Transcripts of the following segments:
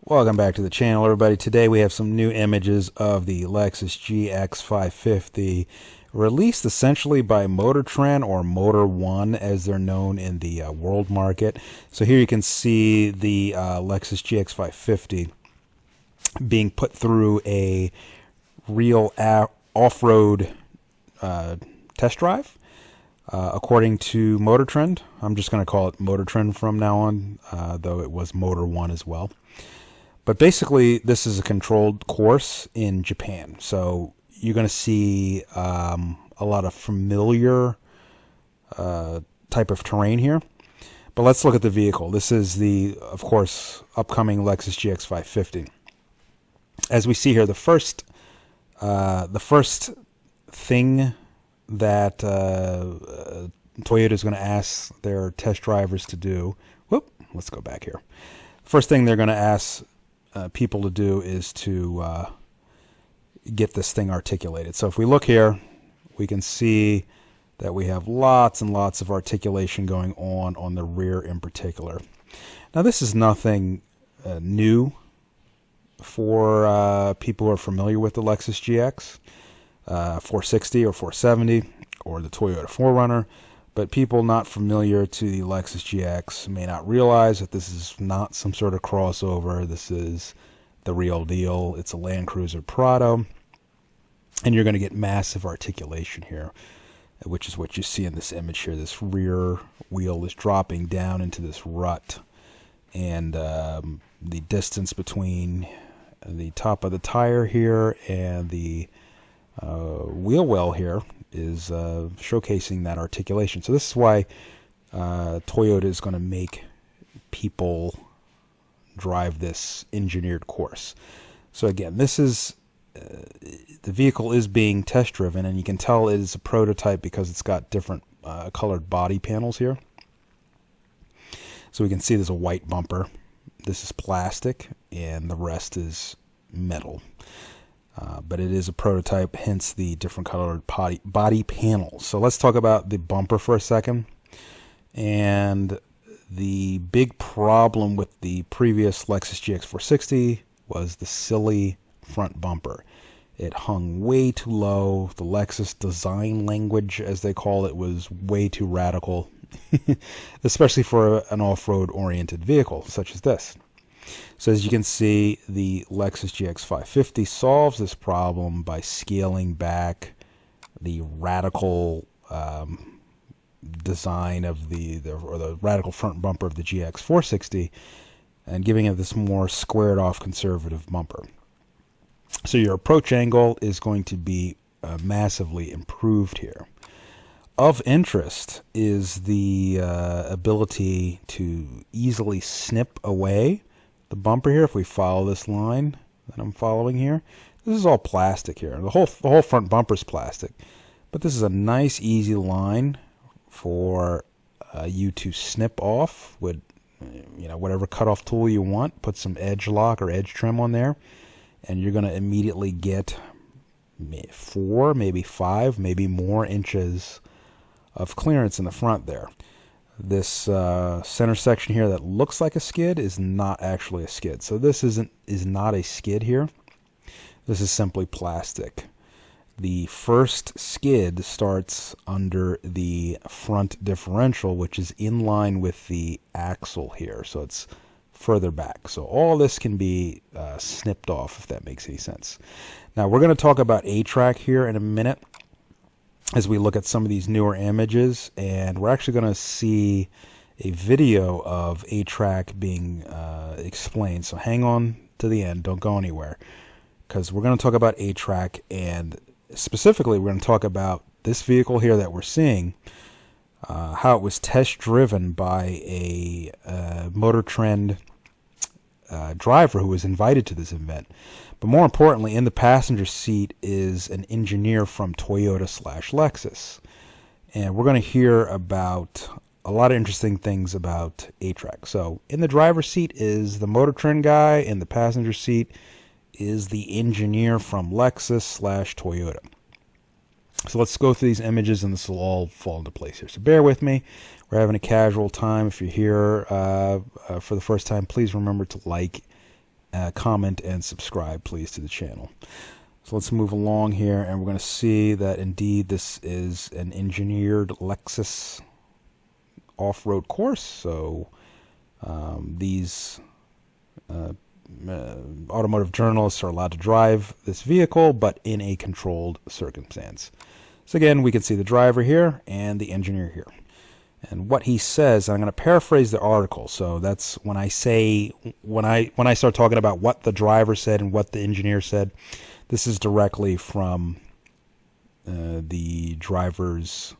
Welcome back to the channel, everybody. Today we have some new images of the Lexus GX550, released essentially by Motor Trend or Motor One as they're known in the world market. So here you can see the Lexus GX550 being put through a real off-road test drive. According to Motor Trend, I'm just going to call it Motor Trend from now on, though it was Motor One as well. But basically, this is a controlled course in Japan. So you're going to see a lot of familiar type of terrain here. But let's look at the vehicle. This is the, of course, upcoming Lexus GX550. As we see here, the first thing that Toyota is going to ask their test drivers to do. Let's go back here. First thing they're going to ask people to do is to get this thing articulated. So if we look here, we can see that we have lots and lots of articulation going on the rear in particular. Now this is nothing new for people who are familiar with the Lexus GX 460 or 470 or the Toyota 4Runner. But people not familiar to the Lexus GX may not realize that this is not some sort of crossover. This is the real deal. It's a Land Cruiser Prado. And you're going to get massive articulation here, which is what you see in this image here. This rear wheel is dropping down into this rut. And the distance between the top of the tire here and the wheel well here is showcasing that articulation. So this is why Toyota is going to make people drive this engineered course. So again, this is the vehicle is being test driven, and you can tell it is a prototype because it's got different colored body panels here. So we can see there's a white bumper. This is plastic, and the rest is metal. But it is a prototype, hence the different colored body panels. So let's talk about the bumper for a second. And the big problem with the previous Lexus GX460 was the silly front bumper. It hung way too low. The Lexus design language, as they call it, was way too radical, especially for an off-road oriented vehicle such as this. So as you can see, the Lexus GX550 solves this problem by scaling back the radical design of the radical front bumper of the GX460 and giving it this more squared off conservative bumper. So your approach angle is going to be massively improved here. Of interest is the ability to easily snip away the bumper here. If we follow this line that I'm following here, this is all plastic here. The whole front bumper is plastic, but this is a nice easy line for you to snip off with whatever cutoff tool you want. Put some edge lock or edge trim on there, and you're going to immediately get 4, maybe 5, maybe more inches of clearance in the front there. This center section here that looks like a skid is not actually a skid. So this is not a skid here. This is simply plastic. The first skid starts under the front differential, which is in line with the axle here. So it's further back. So all this can be snipped off, if that makes any sense. Now we're going to talk about A-TRAC here in a minute as we look at some of these newer images, and we're actually going to see a video of A-TRAC being explained. So hang on to the end, don't go anywhere, because we're going to talk about A-TRAC, and specifically we're going to talk about this vehicle here that we're seeing, how it was test driven by a Motor Trend driver who was invited to this event. But more importantly, in the passenger seat is an engineer from Toyota/Lexus. And we're going to hear about a lot of interesting things about A-TRAC. So in the driver's seat is the Motor Trend guy. In the passenger seat is the engineer from Lexus/Toyota. So let's go through these images, and this will all fall into place here. So bear with me. We're having a casual time. If you're here for the first time, please remember to like comment, and subscribe, please, to the channel. So let's move along here, and we're going to see that indeed this is an engineered Lexus off-road course. So these automotive journalists are allowed to drive this vehicle, but in a controlled circumstance. So again, we can see the driver here and the engineer here. And what he says, I'm going to paraphrase the article. So that's when I say, when I start talking about what the driver said and what the engineer said, this is directly from the driver's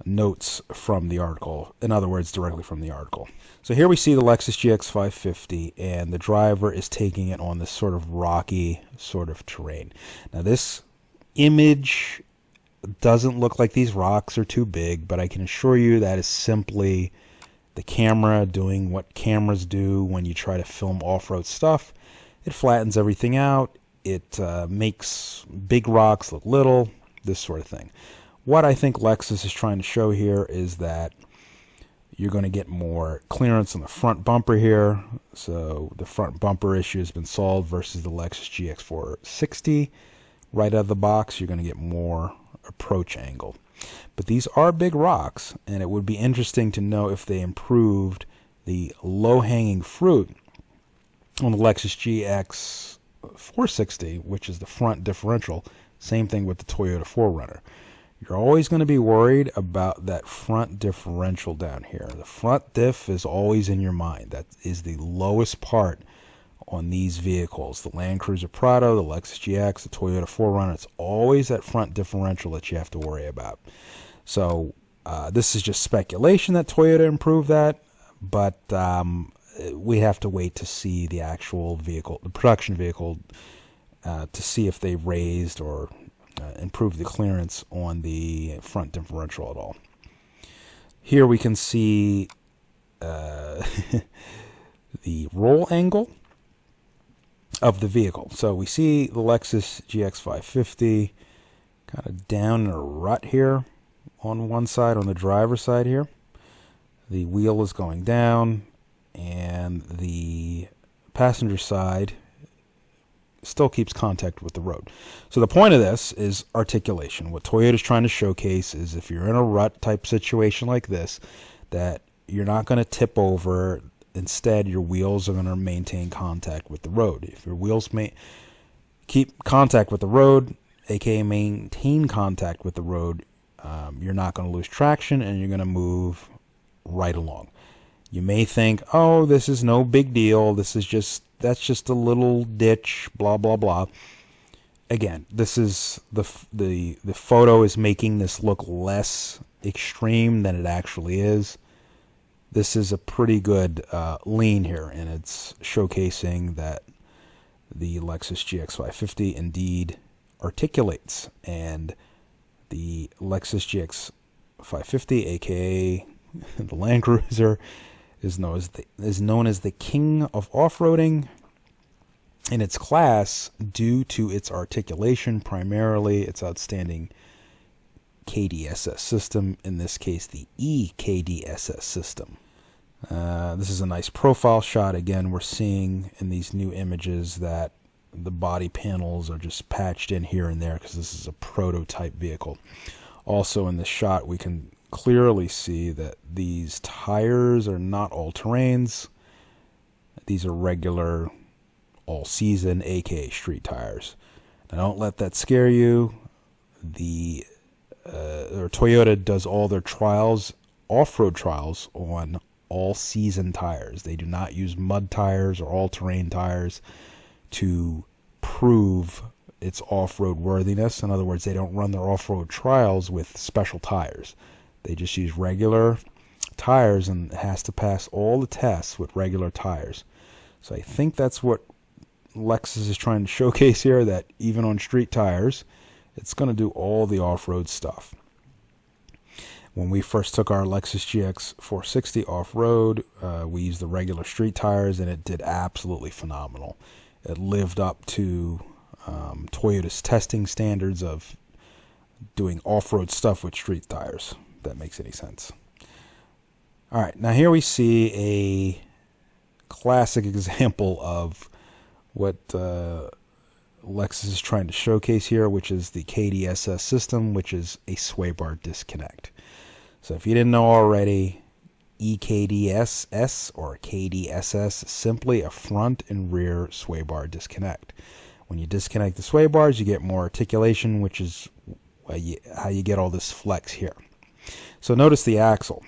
notes from the article. In other words, directly from the article. So here we see the Lexus GX550, and the driver is taking it on this sort of rocky sort of terrain. Now this image doesn't look like these rocks are too big, but I can assure you that is simply the camera doing what cameras do when you try to film off-road stuff. It flattens everything out. It makes big rocks look little, this sort of thing. What I think Lexus is trying to show here is that you're going to get more clearance on the front bumper here. So the front bumper issue has been solved versus the Lexus GX460. Right out of the box, you're going to get more approach angle. But these are big rocks, and it would be interesting to know if they improved the low-hanging fruit on the Lexus GX460, which is the front differential. Same thing with the Toyota 4Runner. You're always going to be worried about that front differential down here. The front diff is always in your mind. That is the lowest part on these vehicles. The Land Cruiser Prado, the Lexus GX, the Toyota 4Runner. It's always that front differential that you have to worry about. So this is just speculation that Toyota improved that, but we have to wait to see the actual vehicle, the production vehicle, to see if they raised or improved the clearance on the front differential at all. Here we can see the roll angle of the vehicle. So we see the Lexus GX550 kind of down in a rut here on one side, on the driver's side here. The wheel is going down, and the passenger side still keeps contact with the road. So the point of this is articulation. What Toyota is trying to showcase is if you're in a rut type situation like this, that you're not going to tip over. Instead, your wheels are going to maintain contact with the road. If your wheels keep contact with the road, aka maintain contact with the road, you're not going to lose traction, and you're going to move right along. You may think, oh, this is no big deal. That's just a little ditch, blah, blah, blah. Again, this is the photo is making this look less extreme than it actually is. This is a pretty good lean here, and it's showcasing that the Lexus GX550 indeed articulates, and the Lexus GX550, aka the Land Cruiser, is known as the king of off-roading in its class due to its articulation, primarily its outstanding KDSS system, in this case the KDSS system. This is a nice profile shot. Again, we're seeing in these new images that the body panels are just patched in here and there because this is a prototype vehicle. Also in this shot, we can clearly see that these tires are not all-terrains. These are regular all-season, aka street tires. Now, don't let that scare you. Toyota does all their trials, off-road trials, on all-season tires. They do not use mud tires or all-terrain tires to prove its off-road worthiness. In other words, they don't run their off-road trials with special tires. They just use regular tires, and it has to pass all the tests with regular tires. So I think that's what Lexus is trying to showcase here, that even on street tires, it's going to do all the off-road stuff. When we first took our Lexus GX460 off-road, we used the regular street tires, and it did absolutely phenomenal. It lived up to Toyota's testing standards of doing off-road stuff with street tires, if that makes any sense. All right, now here we see a classic example of what Lexus is trying to showcase here, which is the KDSS system, which is a sway bar disconnect. So if you didn't know already, EKDSS or KDSS is simply a front and rear sway bar disconnect. When you disconnect the sway bars, you get more articulation, which is how you get all this flex here. So notice the axle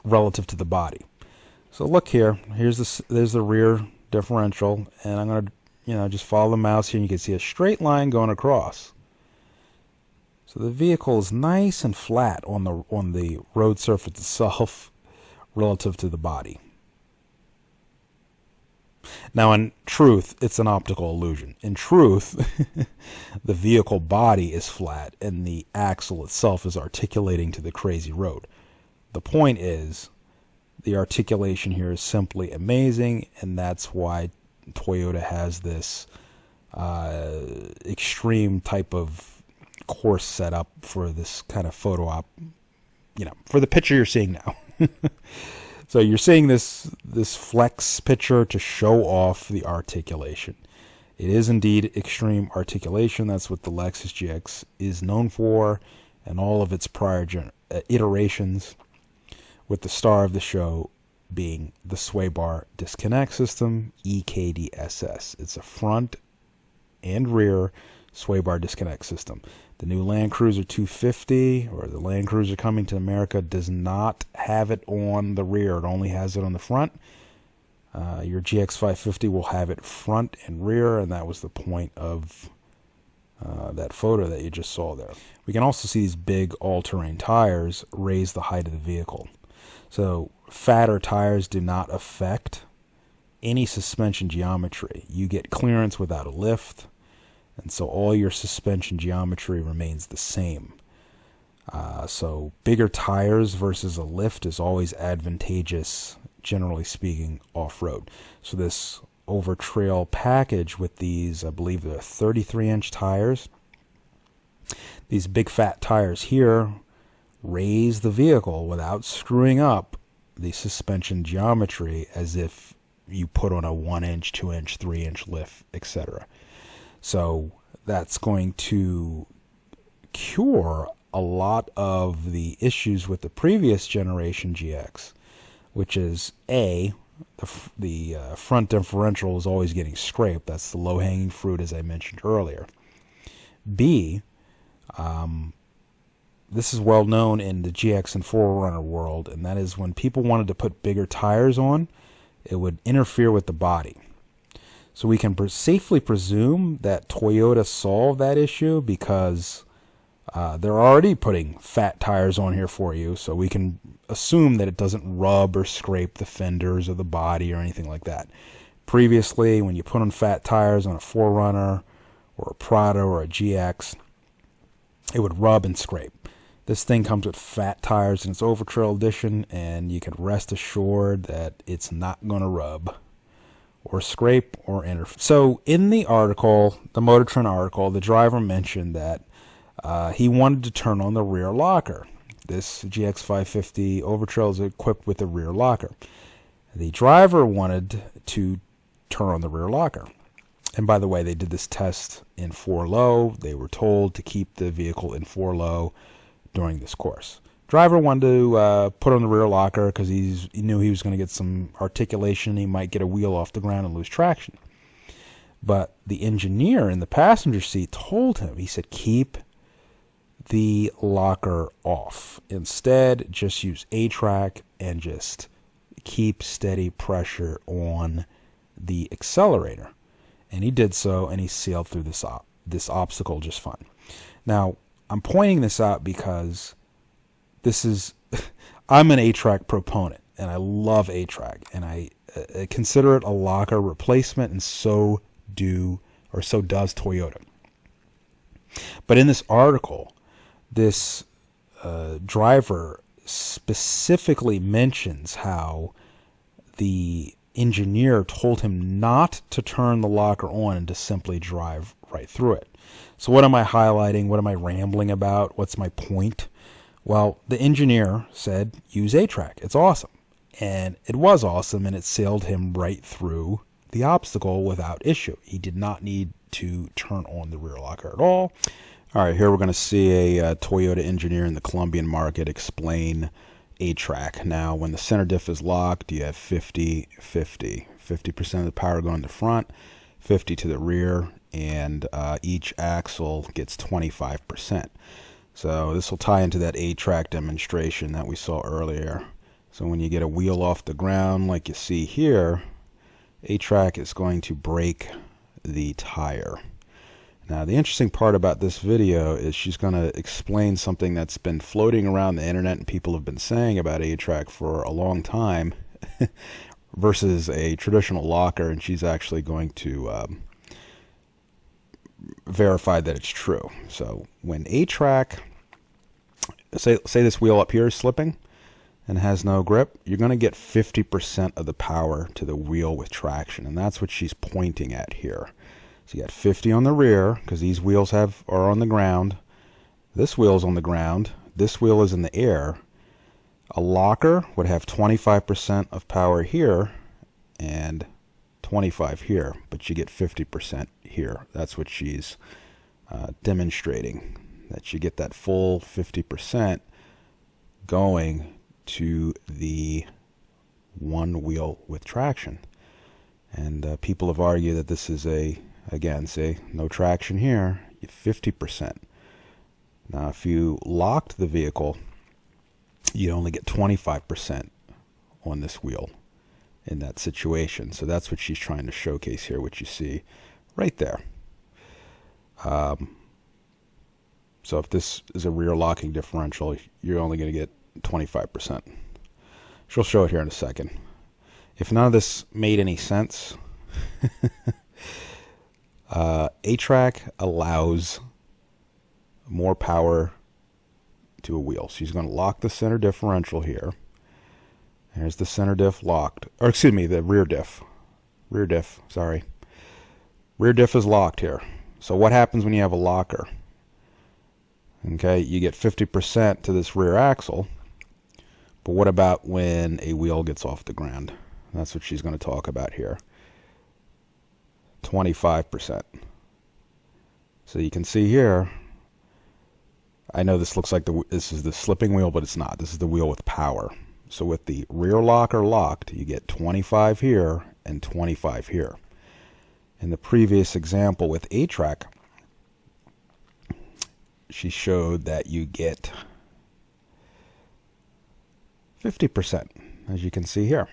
relative to the body. So look here. There's the rear differential, and I'm going to just follow the mouse here, and you can see a straight line going across. So the vehicle is nice and flat on the road surface itself relative to the body. Now, in truth, it's an optical illusion. In truth, the vehicle body is flat and the axle itself is articulating to the crazy road. The point is, the articulation here is simply amazing, and that's why Toyota has this extreme type of course set up for this kind of photo op, for the picture you're seeing now. So you're seeing this flex picture to show off the articulation. It is indeed extreme articulation. That's what the Lexus GX is known for, and all of its prior iterations, with the star of the show being the sway bar disconnect system, EKDSS. It's a front and rear sway bar disconnect system. The new Land Cruiser 250, or the Land Cruiser coming to America, does not have it on the rear. It only has it on the front. Your GX550 will have it front and rear, and that was the point of that photo that you just saw there. We can also see these big all-terrain tires raise the height of the vehicle. So fatter tires do not affect any suspension geometry. You get clearance without a lift, and so all your suspension geometry remains the same. So bigger tires versus a lift is always advantageous, generally speaking, off-road. So this over trail package with these, I believe they're 33-inch tires, these big fat tires here raise the vehicle without screwing up the suspension geometry as if you put on a 1-inch, 2-inch, 3-inch lift, etc. So that's going to cure a lot of the issues with the previous generation GX, which is the front differential is always getting scraped. That's the low-hanging fruit, as I mentioned earlier. B, this is well known in the GX and 4Runner world, and that is when people wanted to put bigger tires on, it would interfere with the body. So we can safely presume that Toyota solved that issue because they're already putting fat tires on here for you, so we can assume that it doesn't rub or scrape the fenders or the body or anything like that. Previously, when you put on fat tires on a 4Runner or a Prado or a GX, it would rub and scrape. This thing comes with fat tires in its Overtrail edition, and you can rest assured that it's not going to rub or scrape or interfere. So in the article, the Motor Trend article, the driver mentioned that he wanted to turn on the rear locker. This GX550 Overtrail is equipped with a rear locker. The driver wanted to turn on the rear locker. And by the way, they did this test in 4-low. They were told to keep the vehicle in 4-low during this course. Driver wanted to put on the rear locker because he knew he was going to get some articulation. He might get a wheel off the ground and lose traction. But the engineer in the passenger seat told him, he said, keep the locker off. Instead, just use A-TRAC and just keep steady pressure on the accelerator. And he did so, and he sailed through this obstacle just fine. Now, I'm pointing this out because I'm an A-TRAC proponent, and I love A-TRAC, and I consider it a locker replacement, and so does Toyota. But in this article, this driver specifically mentions how the engineer told him not to turn the locker on and to simply drive right through it. So what am I highlighting? What am I rambling about? What's my point? Well, the engineer said, use A-TRAC. It's awesome. And it was awesome, and it sailed him right through the obstacle without issue. He did not need to turn on the rear locker at all. All right, here we're going to see a Toyota engineer in the Colombian market explain A-TRAC. Now, when the center diff is locked, you have 50-50. 50% of the power going to the front, 50 to the rear, and each axle gets 25%. So this will tie into that A-TRAC demonstration that we saw earlier. So when you get a wheel off the ground like you see here, A-TRAC is going to break the tire. Now, the interesting part about this video is she's going to explain something that's been floating around the internet and people have been saying about A-TRAC for a long time versus a traditional locker, and she's actually going to verify that it's true. So when A-TRAC, say this wheel up here is slipping and has no grip, you're going to get 50% of the power to the wheel with traction, and that's what she's pointing at here. So you got 50 on the rear because these wheels are on the ground. This wheel's on the ground. This wheel is in the air. A locker would have 25% of power here and 25 here, but you get 50% here. That's what she's demonstrating, that you get that full 50% going to the one wheel with traction. And people have argued that this is again, say no traction here, you 50%. Now, if you locked the vehicle, you only get 25% on this wheel in that situation. So that's what she's trying to showcase here, which you see right there. So if this is a rear locking differential, you're only going to get 25%. She'll show it here in a second. If none of this made any sense, A-TRAC allows more power to a wheel. So she's going to lock the center differential here. There's the center diff locked. Or excuse me, the rear diff. Rear diff, sorry. Rear diff is locked here. So what happens when you have a locker? Okay, you get 50% to this rear axle. But what about when a wheel gets off the ground? That's what she's going to talk about here. 25%. So you can see here, I know this looks like this is the slipping wheel, but it's not. This is the wheel with power. So with the rear locker locked, you get 25 here and 25 here. In the previous example with A-TRAC, she showed that you get 50%, as you can see here.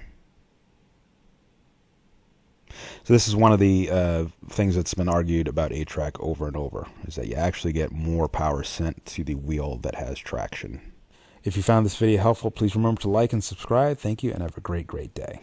So this is one of the things that's been argued about A-TRAC over and over, is that you actually get more power sent to the wheel that has traction. If you found this video helpful, please remember to like and subscribe. Thank you, and have a great, great day.